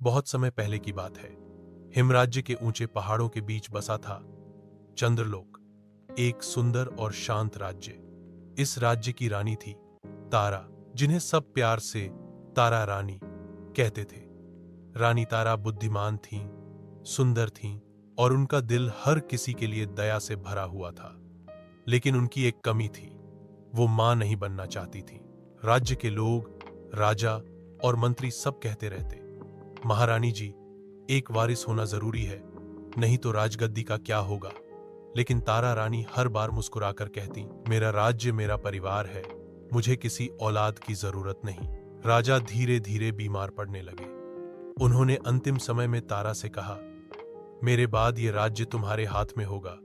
बहुत समय पहले की बात है। हिमराज्य के ऊंचे पहाड़ों के बीच बसा था चंद्रलोक, एक सुंदर और शांत राज्य। इस राज्य की रानी थी तारा, जिन्हें सब प्यार से तारा रानी कहते थे। रानी तारा बुद्धिमान थीं, सुंदर थीं और उनका दिल हर किसी के लिए दया से भरा हुआ था। लेकिन उनकी एक कमी थी, वो मां नहीं बनना चाहती थी। राज्य के लोग, राजा और मंत्री सब कहते रहते, महारानी जी, एक वारिस होना जरूरी है, नहीं तो राजगद्दी का क्या होगा। लेकिन तारा रानी हर बार मुस्कुराकर कहती, मेरा राज्य मेरा परिवार है, मुझे किसी औलाद की जरूरत नहीं। राजा धीरे धीरे बीमार पड़ने लगे। उन्होंने अंतिम समय में तारा से कहा, मेरे बाद ये राज्य तुम्हारे हाथ में होगा,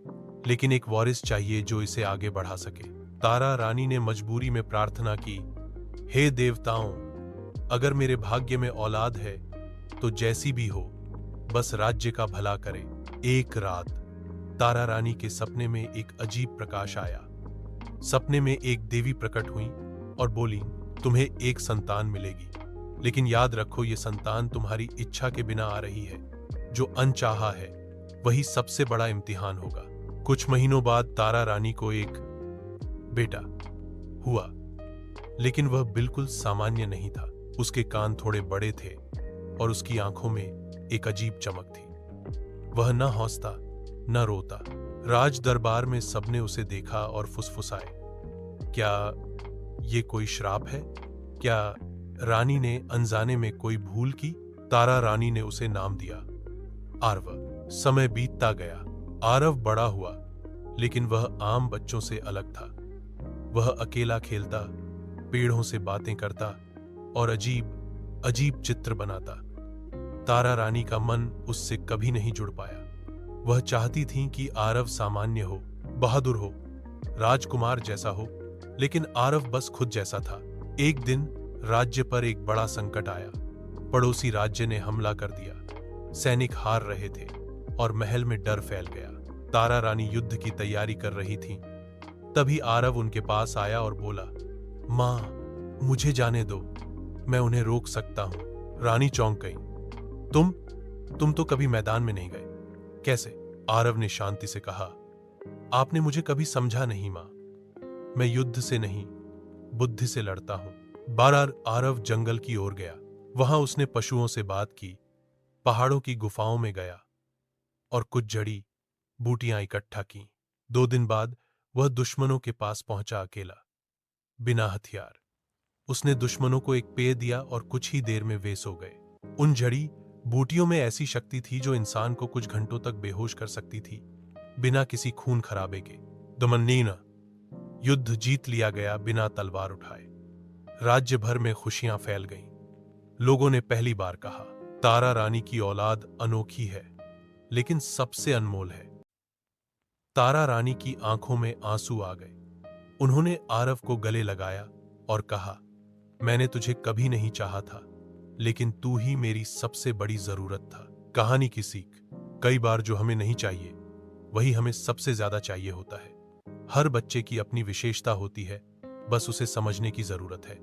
लेकिन एक वारिस चाहिए जो इसे आगे बढ़ा सके। तारा रानी ने मजबूरी में प्रार्थना की, हे देवताओं, अगर मेरे भाग्य में औलाद है तो जैसी भी हो, बस राज्य का भला करे। एक रात तारा रानी के सपने में एक अजीब प्रकाश आया। सपने में एक देवी प्रकट हुई और बोली, तुम्हें एक संतान मिलेगी, लेकिन याद रखो ये संतान तुम्हारी इच्छा के बिना आ रही है। जो अनचाहा है वही सबसे बड़ा इम्तिहान होगा। कुछ महीनों बाद तारा रानी को एक बेटा हुआ, लेकिन वह बिल्कुल सामान्य नहीं था। उसके कान थोड़े बड़े थे और उसकी आंखों में एक अजीब चमक थी। वह न हंसता न रोता। राज दरबार में सबने उसे देखा और फुसफुसाए, क्या ये कोई श्राप है? क्या रानी ने अनजाने में कोई भूल की? तारा रानी ने उसे नाम दिया आरव। समय बीतता गया। आरव बड़ा हुआ, लेकिन वह आम बच्चों से अलग था। वह अकेला खेलता, पेड़ों से बातें करता और अजीब अजीब चित्र बनाता। तारा रानी का मन उससे कभी नहीं जुड़ पाया। वह चाहती थी कि आरव सामान्य हो, बहादुर हो, राजकुमार जैसा हो, लेकिन आरव बस खुद जैसा था। एक दिन राज्य पर एक बड़ा संकट आया। पड़ोसी राज्य ने हमला कर दिया। सैनिक हार रहे थे और महल में डर फैल गया। तारा रानी युद्ध की तैयारी कर रही थी। तभी आरव उनके पास आया और बोला, मां, मुझे जाने दो, मैं उन्हें रोक सकता हूं। रानी चौंक गई। तुम तो कभी मैदान में नहीं गए, कैसे? आरव ने शांति से कहा, आपने मुझे कभी समझा नहीं मां। मैं युद्ध से नहीं, बुद्धि से लड़ता हूं। बार आरव जंगल की ओर गया। वहां उसने पशुओं से बात की, पहाड़ों की गुफाओं में गया और कुछ जड़ी बूटियां इकट्ठा की। 2 दिन बाद वह दुश्मनों के पास पहुंचा अकेला, बिना हथियार। उसने दुश्मनों को एक पेय दिया और कुछ ही देर में वे सो गए। उन जड़ी बूटियों में ऐसी शक्ति थी जो इंसान को कुछ घंटों तक बेहोश कर सकती थी, बिना किसी खून खराबे के। दमन्नीना, युद्ध जीत लिया गया बिना तलवार उठाए। राज्य भर में खुशियां फैल गईं। लोगों ने पहली बार कहा, तारा रानी की औलाद अनोखी है, लेकिन सबसे अनमोल है। तारा रानी की आंखों में आंसू आ गए। उन्होंने आरव को गले लगाया और कहा, मैंने तुझे कभी नहीं चाहा था, लेकिन तू ही मेरी सबसे बड़ी जरूरत था। कहानी की सीख, कई बार जो हमें नहीं चाहिए वही हमें सबसे ज्यादा चाहिए होता है। हर बच्चे की अपनी विशेषता होती है, बस उसे समझने की जरूरत है।